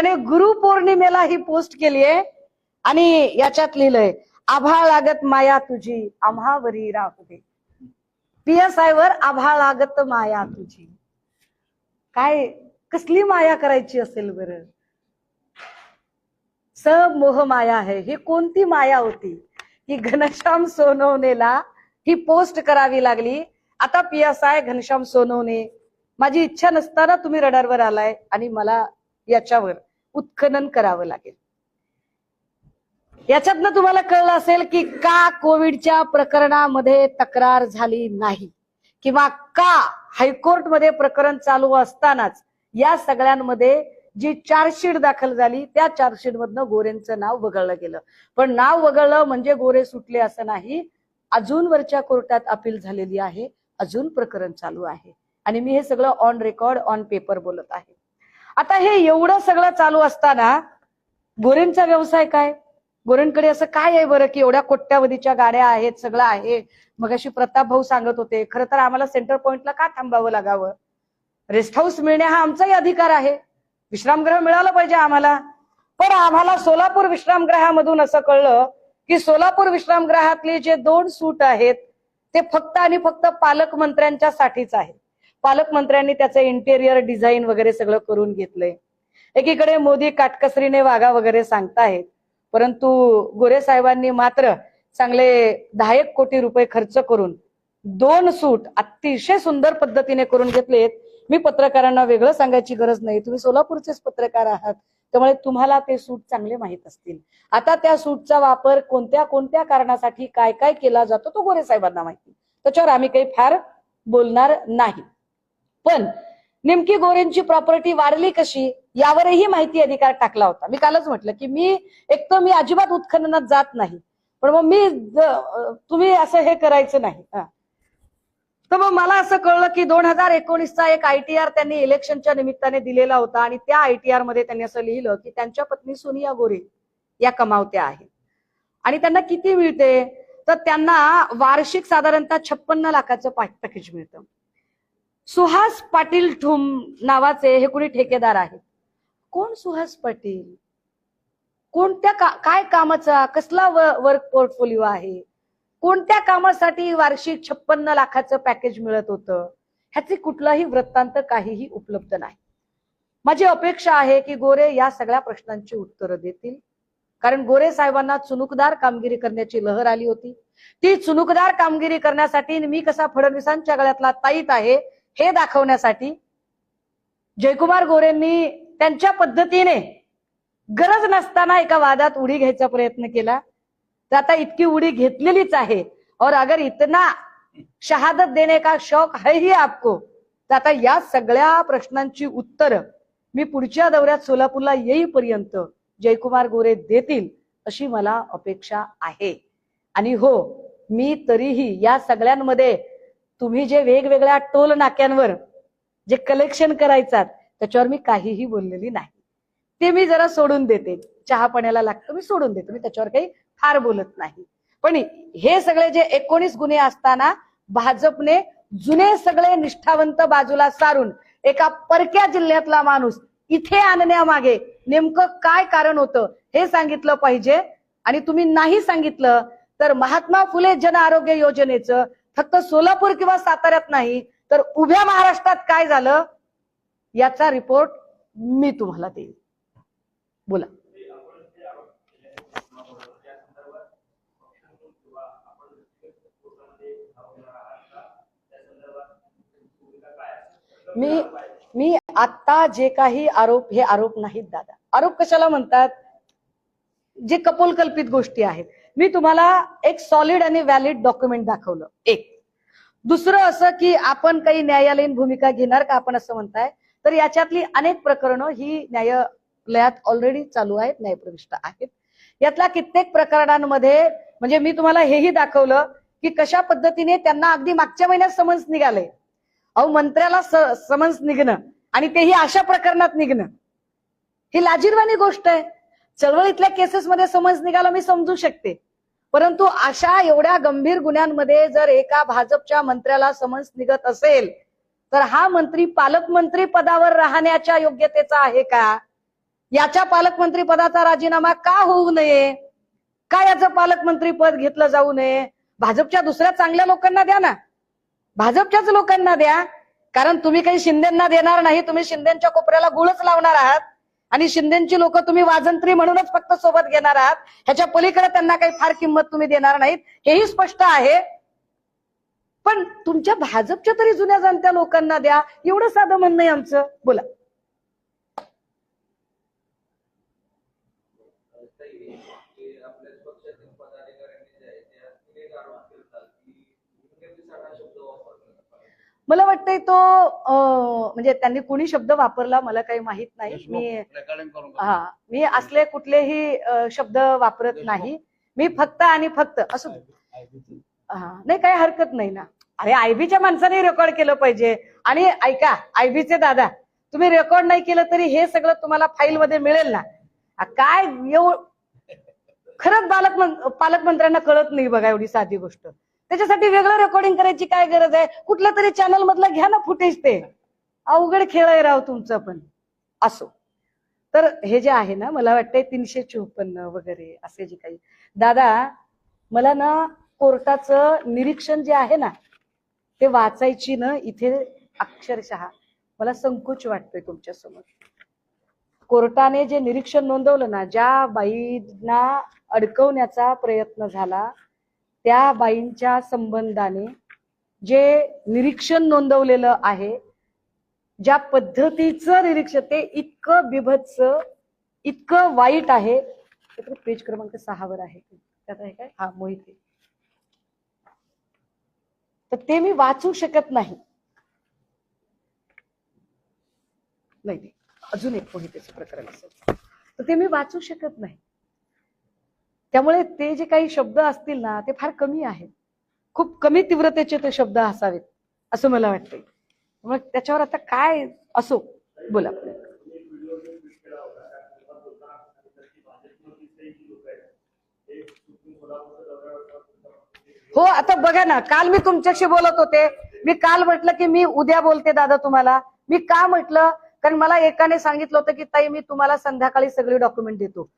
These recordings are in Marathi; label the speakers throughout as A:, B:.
A: त्याने गुरुपौर्णिमेला ही पोस्ट केली आहे आणि याच्यात लिहिलंय, आभाळ लागत माया तुझी आम्हावरी राहू दे. PSI वर आभाळ लागत माया तुझी. काय कसली माया करायची असेल बरं? सब मोह माया है. ही कोणती माया होती की घनश्याम सोनवणेला ही पोस्ट करावी लागली? आता PSI घनश्याम सोनवणे, माझी इच्छा नसताना तुम्ही रडारवर आलाय आणि मला याच्यावर उत्खनन करावं लागेल. याच्यातनं तुम्हाला कळलं असेल की का कोविडच्या प्रकरणामध्ये तक्रार झाली नाही, किंवा का हायकोर्टमध्ये प्रकरण चालू असतानाच या सगळ्यांमध्ये जी चार्जशीट दाखल झाली त्या चार्जशीट मधनं गोरेंचं नाव वगळलं गेलं. पण नाव वगळलं म्हणजे गोरे सुटले असं नाही. अजून वरच्या कोर्टात अपील झालेली आहे, अजून प्रकरण चालू आहे आणि मी हे सगळं ऑन रेकॉर्ड ऑन पेपर बोलत आहे. आता हे एवढं सगळं चालू असताना गोरेंचा व्यवसाय काय? गोरेंकडे असं काय आहे बरं की एवढ्या कोट्यावधीच्या गाड्या आहेत, सगळं आहे. मगाशी प्रताप भाऊ सांगत होते, खरं तर आम्हाला सेंटर पॉइंटला का थांबावं लागावं? रेस्ट हाऊस मिळणे हा आमचाही अधिकार आहे, विश्रामगृह मिळालं पाहिजे आम्हाला. पण आम्हाला सोलापूर विश्रामगृहामधून असं कळलं की सोलापूर विश्रामगृहातले जे 2 सूट आहेत ते फक्त आणि फक्त पालकमंत्र्यांच्या साठीच आहे. पालकमंत्र्यांनी त्याचं इंटेरियर डिझाईन वगैरे सगळं करून घेतलंय. एकीकडे मोदी काटकसरीने वागा वगैरे सांगतायत, परंतु गोरे साहेबांनी मात्र चांगले 10 कोटी रुपये खर्च करून 2 सूट अतिशय सुंदर पद्धतीने करून घेतलेत. मी पत्रकारांना वेगळं सांगायची गरज नाही, तुम्ही सोलापूरचेच पत्रकार आहात, त्यामुळे तुम्हाला ते सूट चांगले माहित असतील. आता त्या सूटचा वापर कोणत्या कोणत्या कारणासाठी काय काय केला जातो तो गोरे साहेबांना माहिती, त्याच्यावर आम्ही काही फार बोलणार नाही. पण नेमकी गोरेंची प्रॉपर्टी वाढली कशी यावरही माहिती अधिकार टाकला होता. मी कालच म्हटलं की मी मी अजिबात उत्खननात जात नाही, पण मग तुम्ही असं हे करायचं नाही. तर मग मला असं कळलं की 2019चा एक ITR त्यांनी इलेक्शनच्या निमित्ताने दिलेला होता आणि त्या ITR मध्ये त्यांनी असं लिहिलं की त्यांच्या पत्नी सोनिया गोरे या कमावत्या आहेत आणि त्यांना किती मिळते, तर त्यांना वार्षिक साधारणतः 56 लाखाचं पॅकेज मिळतं. सुहास पाटील ठुम नावाचे हे कोणी ठेकेदार आहेत. कोण सुहास पाटील? कोणत्या काय कामाचा कसला वर्क पोर्टफोलिओ आहे? कोणत्या कामासाठी वार्षिक 56 लाखाचं पॅकेज मिळत होतं? ह्याचे कुठलाही वृत्तांत काहीही उपलब्ध नाही. माझी अपेक्षा आहे की गोरे या सगळ्या प्रश्नांची उत्तरं देतील, कारण गोरे साहेबांना चुनुकदार कामगिरी करण्याची लहर आली होती. ती चुनुकदार कामगिरी करण्यासाठी मी कसा फडणवीसांच्या गळ्यातला ताईत आहे हे दाखवण्यासाठी जयकुमार गोरेंनी त्यांच्या पद्धतीने गरज नसताना एका वादात उडी घ्यायचा प्रयत्न केला. तर आता इतकी उडी घेतलेलीच आहे, और अगर इतना शहादत देने का शौक है ही आपको, तर आता या सगळ्या प्रश्नांची उत्तरं मी पुढच्या दौऱ्यात सोलापूरला येईपर्यंत जयकुमार गोरे देतील अशी मला अपेक्षा आहे. आणि हो, मी तरीही या सगळ्यांमध्ये तुम्ही जे वेगवेगळ्या टोल नाक्यांवर जे कलेक्शन करायचात त्याच्यावर मी काहीही बोललेली नाही. ते मी जरा सोडून देते, चहा पाण्याला लागतं मी सोडून देते, मी त्याच्यावर काही फार बोलत नाही. पण हे सगळे जे 19 गुन्हे असताना भाजपने जुने सगळे निष्ठावंत बाजूला सारून एका परक्या जिल्ह्यातला माणूस इथे आणण्यामागे नेमकं काय कारण होतं हे सांगितलं पाहिजे. आणि तुम्ही नाही सांगितलं तर महात्मा फुले जन आरोग्य योजनेचं फक्त सोलापूर किंवा साताऱ्यात नाही तर उभ्या महाराष्ट्रात काय झालं याचा रिपोर्ट मी तुम्हाला देईन. बोला. मी आता जे काही आरोप, हे आरोप नाहीत दादा. आरोप कशाला म्हणतात? जे कपोलकल्पित गोष्टी आहेत. मी तुम्हाला एक सॉलिड आणि व्हॅलिड डॉक्युमेंट दाखवलं. एक दुसरं असं की आपण काही न्यायालयीन भूमिका घेणार का आपण असं म्हणताय, तर याच्यातली अनेक प्रकरणं ही न्यायालयात ऑलरेडी चालू आहेत, न्यायप्रविष्ट आहेत. यातल्या कित्येक प्रकरणांमध्ये म्हणजे मी तुम्हाला हेही दाखवलं की कशा पद्धतीने त्यांना अगदी मागच्या महिन्यात समन्स निघाले. अहो, मंत्र्याला समन्स निघणं आणि तेही अशा प्रकरणात निघणं ही लाजिरवाणी गोष्ट आहे. चळवळीतल्या केसेसमध्ये समन्स निघाला मी समजू शकते, परंतु अशा एवढ्या गंभीर गुन्ह्यांमध्ये जर एका भाजपच्या मंत्र्याला समन्स निघत असेल तर हा मंत्री पालकमंत्री पदावर राहण्याच्या योग्यतेचा आहे का? याच्या पालकमंत्री पदाचा राजीनामा का होऊ नये? का याचं पालकमंत्री पद घेतलं जाऊ नये? भाजपच्या दुसऱ्या चांगल्या लोकांना द्या ना, भाजपच्याच लोकांना द्या. कारण तुम्ही काही शिंदेना देणार नाही, तुम्ही शिंदेच्या कोपऱ्याला गुळच लावणार आहात आणि शिंदेची लोक तुम्ही वाजंत्री म्हणूनच फक्त सोबत घेणार आहात. ह्याच्या पलीकडे त्यांना काही फार किंमत तुम्ही देणार नाहीत, हेही स्पष्ट आहे. पण तुमच्या भाजपच्या तरी जुन्या जाणत्या लोकांना द्या, एवढं साधं म्हणणं आहे आमचं. बोला. मला वाटतंय तो म्हणजे त्यांनी कुणी शब्द वापरला मला काही माहित नाही. मी असले कुठलेही शब्द वापरत नाही. मी फक्त आणि फक्त असं नाही, काही हरकत नाही ना. अरे आयबीच्या माणसाने रेकॉर्ड केलं पाहिजे. आणि ऐका आयबीचे दादा, तुम्ही रेकॉर्ड नाही केलं तरी हे सगळं तुम्हाला फाईल मध्ये मिळेल ना. काय खरंच पालकमंत्र्यांना कळत नाही बघा एवढी साधी गोष्ट. त्याच्यासाठी वेगळं रेकॉर्डिंग करायची काय गरज आहे? कुठल्या तरी चॅनल मधलं घ्या ना फुटेज. ते अवघड खेळ आहे राव तुमचं पण. असो, तर हे जे आहे ना, मला वाटतंय 354 वगैरे असे जे काही दादा, मला ना कोर्टाचं निरीक्षण जे आहे ना ते वाचायची ना इथे अक्षरशः मला संकोच वाटतोय तुमच्या समोर. कोर्टाने जे निरीक्षण नोंदवलं ना, ज्या बाईंना अडकवण्याचा प्रयत्न झाला त्या बाईंच्या संबंधाने जे निरीक्षण नोंदवलेलं आहे, ज्या पद्धतीचं निरीक्षण, ते इतकं बिभत्स, इतकं वाईट आहे. पेज क्रमांक 6 वर आहे त्यात आहे काय? हा मोहिते. तर ते मी वाचू शकत नाही. नाही, अजून एक मोहितेचं प्रकरण असेल तर ते मी वाचू शकत नाही. त्यामुळे ते जे काही शब्द असतील ना ते फार कमी आहेत, खूप कमी तीव्रतेचे ते शब्द असावेत असं मला वाटतंय. मग त्याच्यावर आता काय असो, बोला. हो, आता बघा ना, काल मी तुमच्याशी बोलत होते. मी काल म्हटलं की मी उद्या बोलते दादा तुम्हाला. मी का म्हटलं? कारण मला एकाने सांगितलं होतं की ताई मी तुम्हाला संध्याकाळी सगळे डॉक्युमेंट देतो.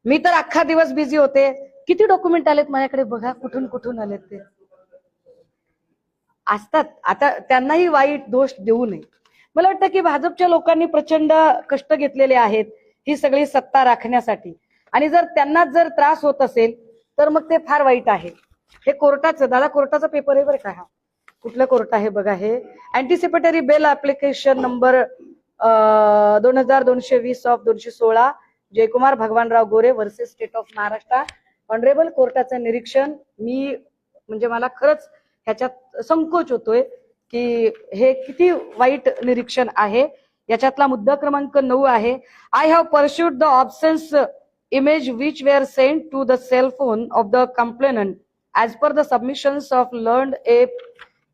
A: मी तर अख्खा दिवस बिझी होते. किती डॉक्युमेंट आलेत माझ्याकडे बघा, कुठून कुठून आलेत ते. असतात, आता त्यांनाही वाईट दोष देऊ नये. मला वाटतं की भाजपच्या लोकांनी प्रचंड कष्ट घेतलेले आहेत ही सगळी सत्ता राखण्यासाठी. आणि जर त्यांना जर त्रास होत असेल तर मग ते फार वाईट आहे. हे कोर्टाचं दादा, कोर्टाचा पेपर आहे बरं का. हा कुठलं कोर्ट आहे बघा. हे anticipatory bail application number 2220 of 216 Jaykumar Bhagwanrao Gore versus state of Maharashtra. Honourable कोर्टाचं निरीक्षण. मी म्हणजे मला खरंच ह्याच्यात संकोच होतोय की हे किती वाईट निरीक्षण आहे. याच्यातला मुद्दा क्रमांक 9 आहे. I have perused the obscene image which were sent to the cell phone of the complainant as per the submissions of learned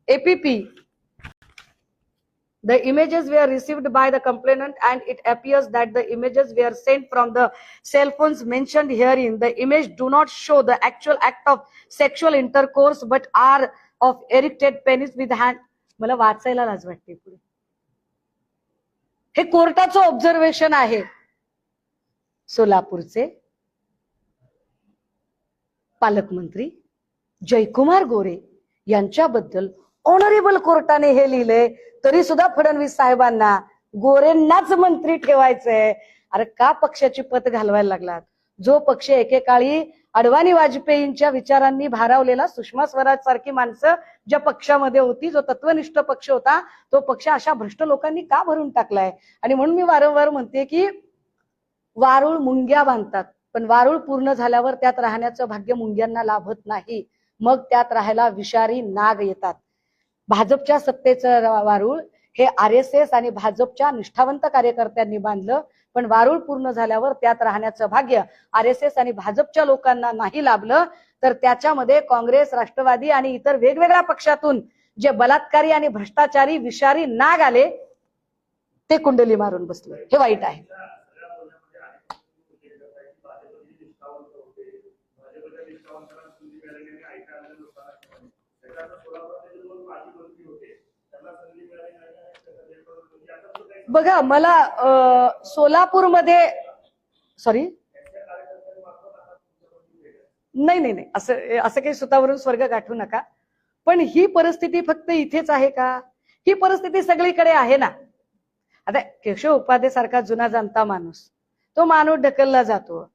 A: APP. The images were received by the complainant and it appears that the images were sent from the cell phones mentioned herein. The image do not show the actual act of sexual intercourse but are of erected penis with hand. मला वाचायला लाज वाटते पुढे. हे कोर्टाचं ऑब्झर्वेशन आहे. सोलापूरचे पालकमंत्री जयकुमार गोरे यांच्याबद्दल ऑनरेबल कोर्टाने हे लिहिलंय. तरी सुद्धा फडणवीस साहेबांना गोरेंनाच मंत्री ठेवायचंय. अरे का पक्षाची पत घालवायला लागलात? जो पक्ष एकेकाळी अडवाणी वाजपेयींच्या विचारांनी भारावलेला, सुषमा स्वराज सारखी माणसं ज्या पक्षामध्ये होती, जो तत्वनिष्ठ पक्ष होता, तो पक्ष अशा भ्रष्ट लोकांनी का भरून टाकलाय? आणि म्हणून मी वारंवार म्हणते की वारुळ मुंग्या बांधतात, पण वारुळ पूर्ण झाल्यावर त्यात राहण्याचं भाग्य मुंग्यांना लाभत नाही. मग त्यात राहायला विषारी नाग येतात. भाजपच्या सत्तेचं वारुळ हे RSS आणि भाजपच्या निष्ठावंत कार्यकर्त्यांनी बांधलं, पण वारुळ पूर्ण झाल्यावर त्यात राहण्याचं भाग्य RSS आणि भाजपच्या लोकांना नाही लाभलं. तर त्याच्यामध्ये काँग्रेस, राष्ट्रवादी आणि इतर वेगवेगळ्या पक्षातून जे बलात्कारी आणि भ्रष्टाचारी विषारी नाग आले ते कुंडली मारून बसले. हे वाईट आहे. बघा, मला सोलापूरमध्ये सॉरी, नाही नाही नाही, असं असं काही स्वतःवरून स्वर्ग गाठू नका. पण ही परिस्थिती फक्त इथेच आहे का? ही परिस्थिती सगळीकडे आहे ना. आता केशव उपाध्ये सारखा जुना जाणता माणूस, तो माणूस ढकलला जातो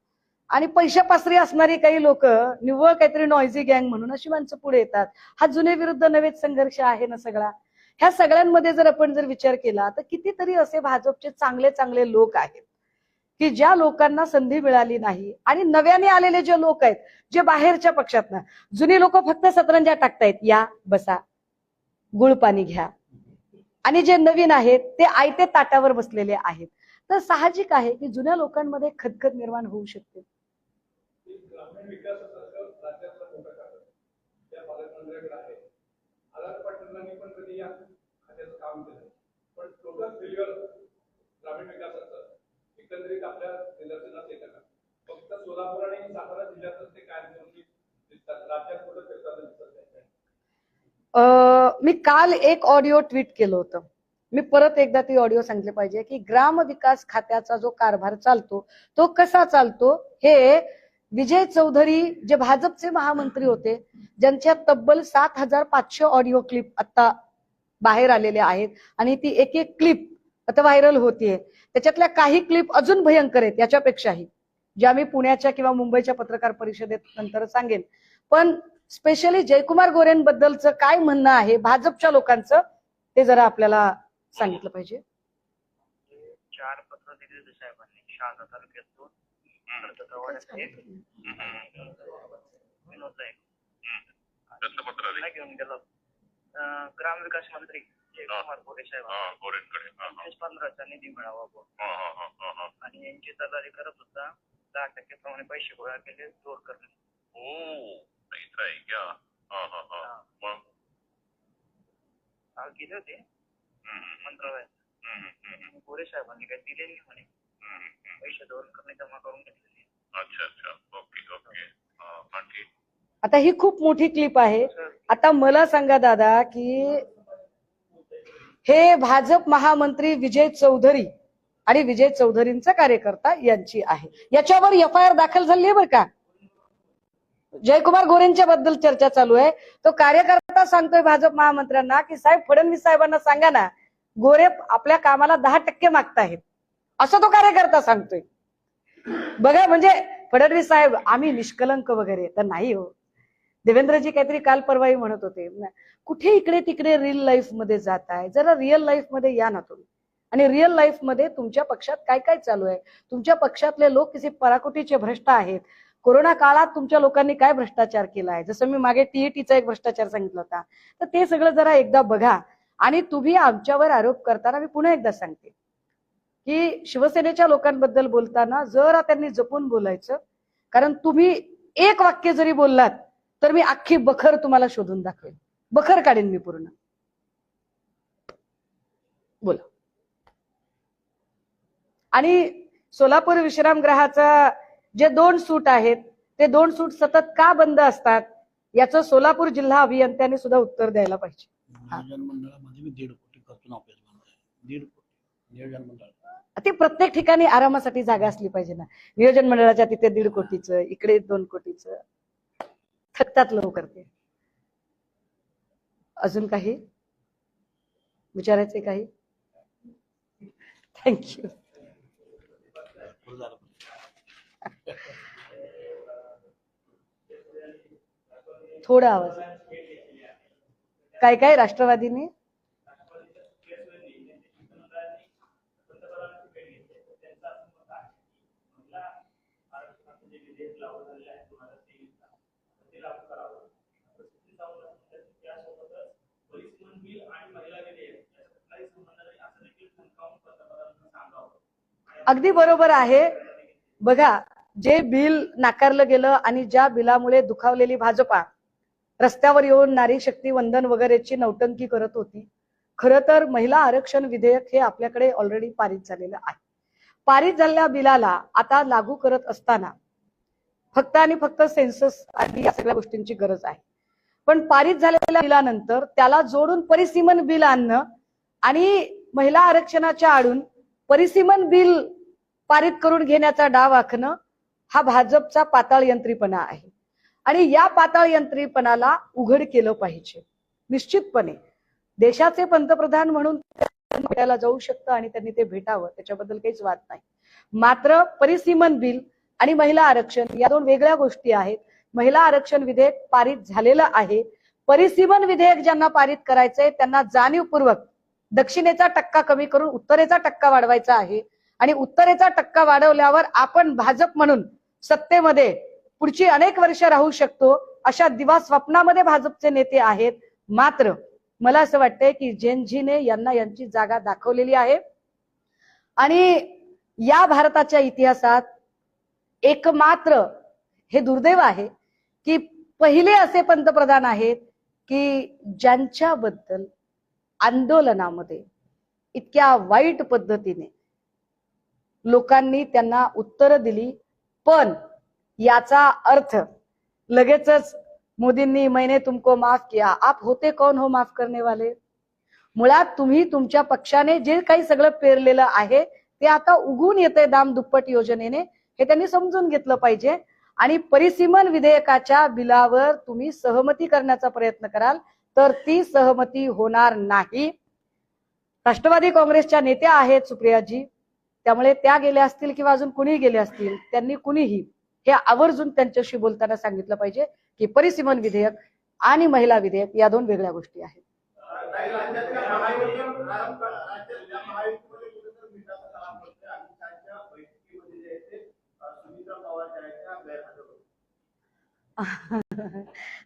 A: आणि पैशापासरी असणारी काही लोक, निव्वळ काहीतरी नॉयझी गँग म्हणून अशी माणसं पुढे येतात. हा जुने विरुद्ध नवेच संघर्ष आहे ना सगळा. ह्या सगळ्यांमध्ये जर आपण जर विचार केला तर कितीतरी असे भाजपचे चांगले चांगले लोक आहेत की ज्या लोकांना संधी मिळाली नाही, आणि नव्याने आलेले जे लोक आहेत, जे बाहेरच्या पक्षात ना, जुनी लोक फक्त सतरंजा टाकतायत, या बसा गुळ पाणी घ्या, आणि जे नवीन आहेत ते आयते ताटावर बसलेले आहेत. तर साहजिक आहे की जुन्या लोकांमध्ये खदखद निर्माण होऊ शकते.
B: एकंदरीत आपल्या निदर्शनास येतं का? फक्त सोलापूर आणि सातारा जिल्ह्यातच ते कार्यक्रम दिसतात, राज्यात कुठं फिरताना दिसत नाही.
A: मी काल एक ऑडिओ ट्विट केलं होतं. मी परत एकदा ती ऑडिओ सांगितली पाहिजे की ग्राम विकास खात्याचा जो कारभार चालतो तो कसा चालतो हे विजय चौधरी जे भाजपचे महामंत्री होते, ज्यांच्या तब्बल 7,500 ऑडिओ क्लिप आता बाहेर आलेले आहेत, आणि ती एक एक क्लिप आता व्हायरल होतीये. त्याच्यातल्या काही क्लिप अजून भयंकर आहेत याच्यापेक्षाही, ज्या मी पुण्याच्या किंवा मुंबईच्या पत्रकार परिषदेत नंतर सांगेन. पण स्पेशली जयकुमार गोरेंबद्दलचं काय म्हणणं आहे भाजपच्या लोकांचं ते जरा आपल्याला सांगितलं पाहिजे.
C: 4 पत्र दिले साहेबांनी शहादा तालुक्यातून घेऊन गेलो. ग्रामविकास मंत्री जयकुमार गोरे साहेबांकडे 15चा निधी मिळावा आणि यांची तयारी करत होता. 10% प्रमाणे पैसे गोळा केले जोर करणे. गेले होते मंत्रालयात. गोरे साहेबांनी काही दिले नाही म्हणे, पैसे धोरण करणे जमा करून घेतलेले. अच्छा ओके.
A: आता ही खूप मोठी क्लिप आहे. आता मला सांगा दादा की हे भाजप महामंत्री विजय चौधरी आणि विजय चौधरींचा कार्यकर्ता यांची आहे. याच्यावर FIR दाखल झाली आहे बरं का. जयकुमार गोरेंच्या बद्दल चर्चा चालू आहे. तो कार्यकर्ता सांगतोय भाजप महामंत्र्यांना की साहेब फडणवीस साहेबांना सांगा ना, गोरे आपल्या कामाला 10% मागतायत, असं तो कार्यकर्ता सांगतोय. बघा, म्हणजे फडणवीस साहेब आम्ही निष्कलंक वगैरे तर नाही हो. देवेंद्रजी काहीतरी काल परवाही म्हणत होते, कुठे इकडे तिकडे रिअल लाईफ मध्ये जात आहे, जरा रिअल लाईफ मध्ये या ना तुम्ही, आणि रिअल लाईफ मध्ये तुमच्या पक्षात काय काय चालू आहे, तुमच्या पक्षातले लोक किती पराकोटीचे भ्रष्ट आहेत, कोरोना काळात तुमच्या लोकांनी काय भ्रष्टाचार केलाय, जसं मी मागे TETचा एक भ्रष्टाचार सांगितला होता, तर ते सगळं जरा एकदा बघा. आणि तुम्ही आमच्यावर आरोप करताना मी पुन्हा एकदा सांगते की शिवसेनेच्या लोकांबद्दल बोलताना जरा त्यांनी जपून बोलायचं, कारण तुम्ही एक वाक्य जरी बोललात तर मी अख्खी बखर तुम्हाला शोधून दाखवेन, बखर काढेन मी पूर्ण. बोला. आणि सोलापूर विश्रामगृहाचा जे 2 सूट आहेत ते 2 सूट सतत का बंद असतात याचं सोलापूर जिल्हा अभियंत्याने सुद्धा उत्तर द्यायला पाहिजे.
D: नियोजन मंडळामध्ये 1.5 कोटी खर्चून ऑफिस बंद आहे. 1.5 कोटी नियोजन मंडळ.
A: ते प्रत्येक ठिकाणी आरामासाठी जागा असली पाहिजे ना. नियोजन मंडळाच्या तिथे 1.5 कोटीचं, इकडे 2 कोटीचं, थकतात लवकर ते. अजून काही विचारायचे? काही? थँक्यू. थोडा आवाज. काय काय राष्ट्रवादीने अगदी बरोबर आहे. बघा, जे बिल नाकारलं गेलं आणि ज्या बिलामुळे दुखावलेली भाजपा रस्त्यावर येऊन नारी शक्ती वंदन वगैरेची नौटंकी करत होती, खरं तर महिला आरक्षण विधेयक हे आपल्याकडे ऑलरेडी पारित झालेलं आहे. पारित झालेल्या बिलाला आता लागू करत असताना फक्त आणि फक्त सेन्सस आणि या सगळ्या गोष्टींची गरज आहे. पण पारित झालेल्या बिलानंतर त्याला जोडून परिसीमन बिल आणणं आणि महिला आरक्षणाच्या आडून परिसीमन बिल पारित करून घेण्याचा डाव आखणं हा भाजपचा पाताळ यंत्रीपणा आहे आणि या पाताळ यंत्रीपणाला उघड केलं पाहिजे. निश्चितपणे देशाचे पंतप्रधान म्हणून भेटायला जाऊ शकतं आणि त्यांनी ते भेटावं, त्याच्याबद्दल काहीच वाद नाही. मात्र परिसीमन बिल आणि महिला आरक्षण या दोन वेगळ्या गोष्टी आहेत. महिला आरक्षण विधेयक पारित झालेलं आहे. परिसीमन विधेयक ज्यांना पारित करायचंय त्यांना जाणीवपूर्वक दक्षिणेचा टक्का कमी करून उत्तरेचा टक्का वाढवायचा आहे आणि उत्तरेचा टक्का वाढवल्यावर आपण भाजप म्हणून सत्तेमध्ये पुढची अनेक वर्ष राहू शकतो अशा दिवा स्वप्नामध्ये भाजपचे नेते आहेत. मात्र मला असं वाटतंय की जेनजीने यांना यांची जागा दाखवलेली आहे आणि या भारताच्या इतिहासात एकमात्र हे दुर्दैव आहे की पहिले असे पंतप्रधान आहेत की ज्यांच्याबद्दल आंदोलनामध्ये इतक्या वाईट पद्धतीने लोकांनी त्यांना उत्तर दिली, पण याचा अर्थ लगेचच मोदींनी मैंने तुमको माफ किया, आप होते कौन हो माफ करने वाले. मुळात तुम्ही तुमच्या पक्षाने जे काही सगळं पेरलेलं आहे ते आता उगून येते दाम दुप्पट योजनेने, हे त्यांनी समजून घेतलं पाहिजे. आणि परिसीमन विधेयकाच्या बिलावर तुम्ही सहमती करण्याचा प्रयत्न कराल तर ती सहमती होणार नाही. राष्ट्रवादी काँग्रेसच्या नेत्या आहेत सुप्रियाजी, त्यामुळे त्या गेल्या असतील किंवा अजून कुणी गेले असतील, त्यांनी कुणीही हे आवर्जून त्यांच्याशी बोलताना सांगितलं पाहिजे की परिसीमन विधेयक आणि महिला विधेयक या दोन वेगळ्या गोष्टी आहेत.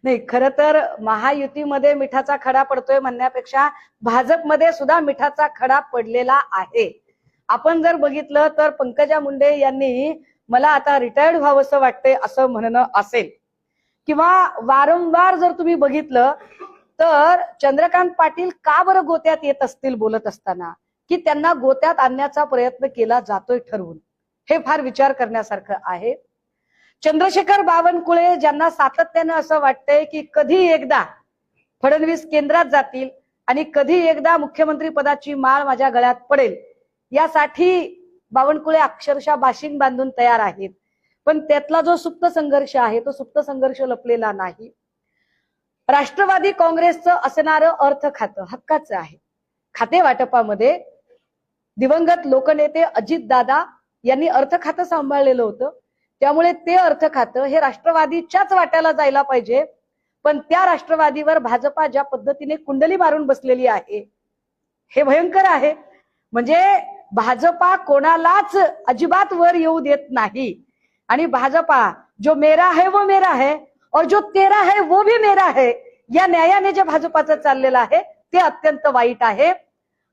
A: नाही, खरं तर महायुतीमध्ये मिठाचा खडा पडतोय म्हणण्यापेक्षा भाजपमध्ये सुद्धा मिठाचा खडा पडलेला आहे. आपण जर बघितलं तर पंकजा मुंडे यांनी मला आता रिटायर्ड व्हावंसं वाटतंय असं म्हणणं असेल किंवा वारंवार जर तुम्ही बघितलं तर चंद्रकांत पाटील का बरं गोत्यात येत असतील बोलत असताना की त्यांना गोत्यात आणण्याचा प्रयत्न केला जातोय ठरवून, हे फार विचार करण्यासारखं आहे. चंद्रशेखर बावनकुळे ज्यांना सातत्यानं असं वाटतंय की कधी एकदा फडणवीस केंद्रात जातील आणि कधी एकदा मुख्यमंत्री पदाची माळ माझ्या गळ्यात पडेल, यासाठी बावनकुळे अक्षरशः बाशिंग बांधून तयार आहेत. पण त्यातला जो सुप्त संघर्ष आहे तो सुप्त संघर्ष लपलेला नाही. राष्ट्रवादी काँग्रेसचं असणारं अर्थ खातं हक्काचं आहे. खाते वाटपामध्ये दिवंगत लोकनेते अजितदादा यांनी अर्थ खातं सांभाळलेलं होतं, त्यामुळे ते अर्थ खातं हे राष्ट्रवादीच्याच वाट्याला जायला पाहिजे. पण त्या राष्ट्रवादीवर भाजपा ज्या पद्धतीने कुंडली मारून बसलेली आहे हे भयंकर आहे. म्हणजे भाजपा कोणालाच अजिबात वर येऊ देत नाही आणि भाजपा जो मेरा है वो मेरा है और जो तेरा है वो भी मेरा है या न्यायाने जे भाजपाचं चाललेलं आहे ते अत्यंत वाईट आहे.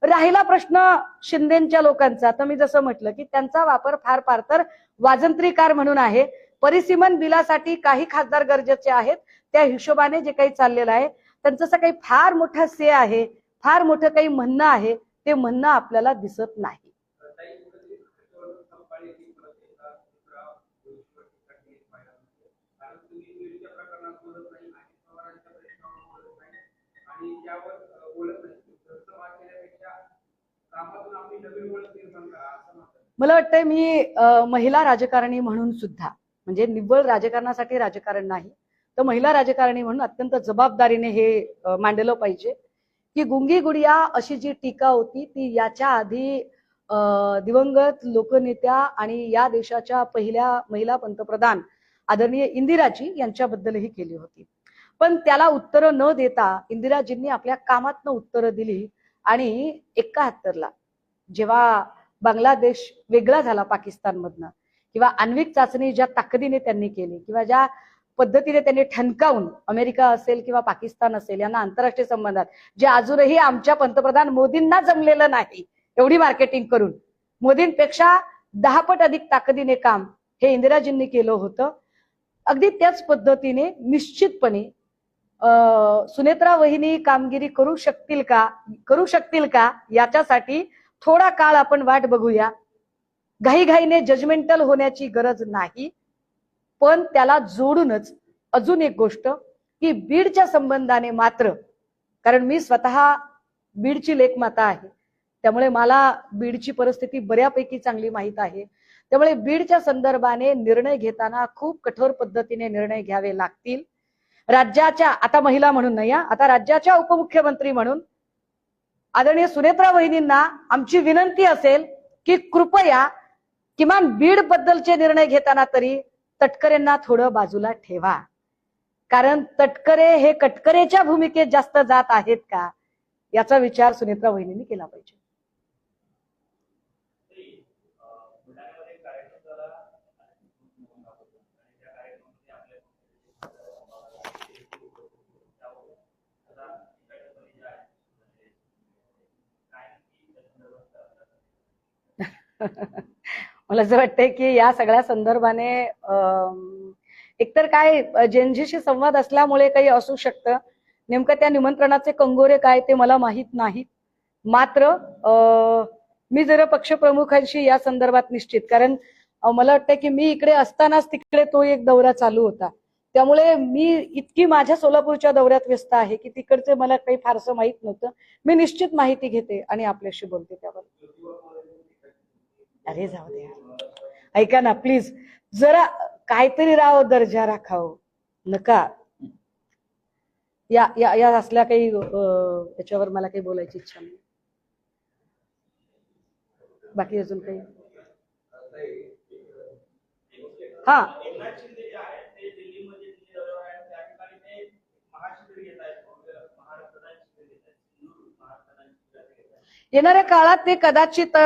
A: राहिला प्रश्न शिंदेच्या लोकांचा, तर मी जसं म्हटलं की त्यांचा वापर फार तर वाजंत्रीकार म्हणून आहे. परिसीमन बिलासाठी काही खासदार गरजेचे आहेत, त्या हिशोबाने जे काही चाललेलं आहे त्यांचं असं काही फार मोठा से आहे, फार मोठं काही म्हणणं आहे, ते म्हणणं आपल्याला दिसत नाही. मला वाटतंय मी महिला राजकारणी म्हणून सुद्धा, म्हणजे निव्वळ राजकारणासाठी राजकारण नाही तर महिला राजकारणी म्हणून अत्यंत जबाबदारीने हे मांडलं पाहिजे की गुंगी गुडिया अशी जी टीका होती ती याच्या आधी दिवंगत लोकनेत्या आणि या देशाच्या पहिल्या महिला पंतप्रधान आदरणीय इंदिराजी यांच्याबद्दलही केली होती. पण त्याला उत्तरं न देता इंदिराजींनी आपल्या कामातनं उत्तरं दिली आणि 71ला जेव्हा बांगलादेश वेगळा झाला पाकिस्तानमधनं किंवा आण्विक चाचणी ज्या ताकदीने त्यांनी केली किंवा ज्या पद्धतीने त्यांनी ठणकावून अमेरिका असेल किंवा पाकिस्तान असेल यांना आंतरराष्ट्रीय संबंधात जे अजूनही आमच्या पंतप्रधान मोदींना जमलेलं नाही एवढी मार्केटिंग करून मोदींपेक्षा 10 पट अधिक ताकदीने काम हे इंदिराजींनी केलं होतं. अगदी त्याच पद्धतीने निश्चितपणे सुनेत्रा वहिनी कामगिरी करू शकतील का याच्यासाठी थोडा काळ आपण वाट बघूया. घाईघाईने जजमेंटल होण्याची गरज नाही. पण त्याला जोडूनच अजून एक गोष्ट की बीडच्या संबंधाने मात्र, कारण मी स्वतः बीडची लेकमाता आहे त्यामुळे मला बीडची परिस्थिती बऱ्यापैकी चांगली माहित आहे. त्यामुळे बीडच्या संदर्भाने निर्णय घेताना खूप कठोर पद्धतीने निर्णय घ्यावे लागतील. राज्याच्या, आता महिला म्हणून नाही, आता राज्याच्या उपमुख्यमंत्री म्हणून आदरणीय सुनेत्रा वहिनींना आमची विनंती असेल की कृपया किमान बीड बद्दलचे निर्णय घेताना तरी तटकरेंना थोडं बाजूला ठेवा. कारण तटकरे हे कटकरेच्या भूमिकेत जास्त जात आहेत का, याचा विचार सुनेत्रा वहिनींनी केला पाहिजे. मला असं वाटतंय की या सगळ्या संदर्भाने एकतर काय जेनजीशी संवाद असल्यामुळे काही असू शकतं. नेमकं त्या निमंत्रणाचे कंगोरे काय ते मला माहित नाहीत. मात्र मी जरा पक्षप्रमुखांशी या संदर्भात निश्चित, कारण मला वाटतं की मी इकडे असतानाच तिकडे तो एक दौरा चालू होता, त्यामुळे मी इतकी माझ्या सोलापूरच्या दौऱ्यात व्यस्त आहे की तिकडचे मला काही फारसं माहित नव्हतं. मी निश्चित माहिती घेते आणि आपल्याशी बोलते त्यावर. अरे जाऊ दे, ऐका ना प्लीज, जरा काहीतरी राव, दर्जा राखाव नका. या या या असल्या काही याच्यावर मला काही बोलायची इच्छा नाही. बाकी अजून काही? हा, येणाऱ्या काळात ते कदाचित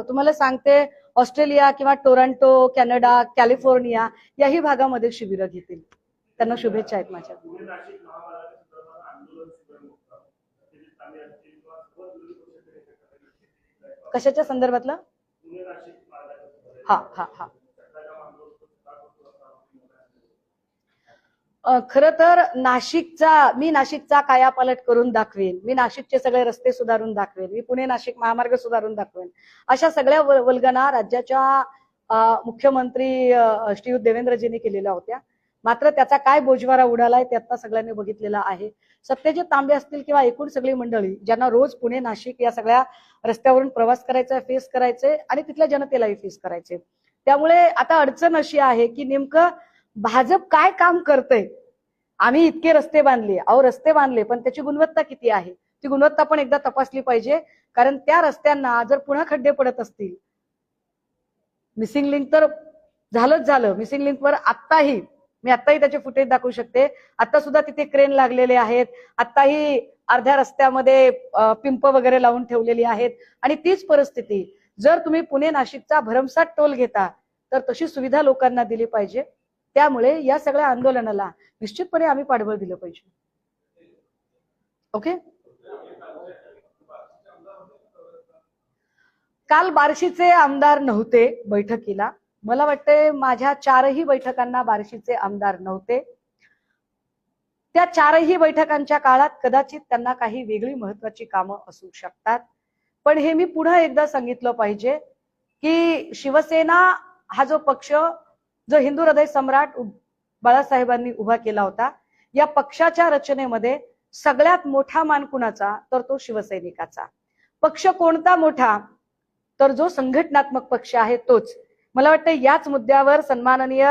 A: तुम्हाला सांगते ऑस्ट्रेलिया किंवा टोरंटो, कॅनडा, कॅलिफोर्निया याही भागामध्ये शिबिरं घेतील. त्यांना शुभेच्छा आहेत माझ्या. कशाच्या संदर्भातलं? हा हा हा खर तर मी नाशिकचा कायापालट करून दाखवेन. मी नाशिकचे सगळे रस्ते सुधारून दाखवेन. मी पुणे नाशिक महामार्ग सुधारून दाखवेन. अशा सगळ्या वल्गना राज्याच्या मुख्यमंत्री श्रीयुत देवेंद्रजींनी केलेल्या होत्या. मात्र त्याचा काय बोजवारा उडालाय ते आता सगळ्यांनी बघितलेला आहे. सत्यजित तांबे असतील किंवा एकूण सगळी मंडळी ज्यांना रोज पुणे नाशिक या सगळ्या रस्त्यावरून प्रवास करायचा, फेस करायचे आणि तिथल्या जनतेलाही फेस करायचे, त्यामुळे आता अडचण अशी आहे की नेमकं भाजप काय काम करतंय. आम्ही इतके रस्ते बांधले, रस्ते बांधले, पण त्याची गुणवत्ता किती आहे ती गुणवत्ता पण एकदा तपासली पाहिजे. कारण त्या रस्त्यांना जर पुन्हा खड्डे पडत असतील, मिसिंग लिंक तर झालंच झालं. मिसिंग लिंकवर आत्ताही त्याचे फुटेज दाखवू शकते. आता सुद्धा तिथे क्रेन लागलेले आहेत. आत्ताही अर्ध्या रस्त्यामध्ये पिंप वगैरे लावून ठेवलेली आहेत. आणि तीच परिस्थिती जर तुम्ही पुणे नाशिकचा भरमसाठ टोल घेता तर तशी सुविधा लोकांना दिली पाहिजे. त्यामुळे या सगळ्या आंदोलनाला निश्चितपणे आम्ही पाठबळ दिलं पाहिजे. ओके. काल बार्शीचे आमदार नव्हते बैठकीला. मला वाटते माझ्या 4ही बैठकांना बार्शीचे आमदार नव्हते. त्या 4ही बैठकांच्या काळात कदाचित त्यांना काही वेगळी महत्वाची कामं असू शकतात. पण हे मी पुन्हा एकदा सांगितलं पाहिजे की शिवसेना हा जो पक्ष, जो हिंदू हृदय सम्राट बाळासाहेबांनी उभा केला होता, या पक्षाच्या रचनेमध्ये सगळ्यात मोठा मान कुणाचा, तर तो शिवसैनिकाचा. पक्ष कोणता मोठा, तर जो संघटनात्मक पक्ष आहे तोच. मला वाटतं याच मुद्द्यावर सन्माननीय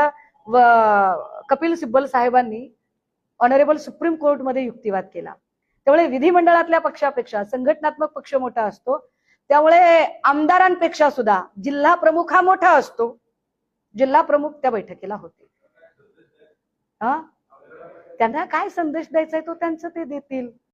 A: कपिल सिब्बल साहेबांनी ऑनरेबल सुप्रीम कोर्टमध्ये युक्तिवाद केला. त्यामुळे विधिमंडळातल्या पक्षापेक्षा संघटनात्मक पक्ष मोठा असतो. त्यामुळे आमदारांपेक्षा सुद्धा जिल्हा प्रमुख हा मोठा असतो. जिल्हा प्रमुख त्या बैठकीला होते. त्यांना काय संदेश द्यायचा आहे तो त्यांचं ते देतील.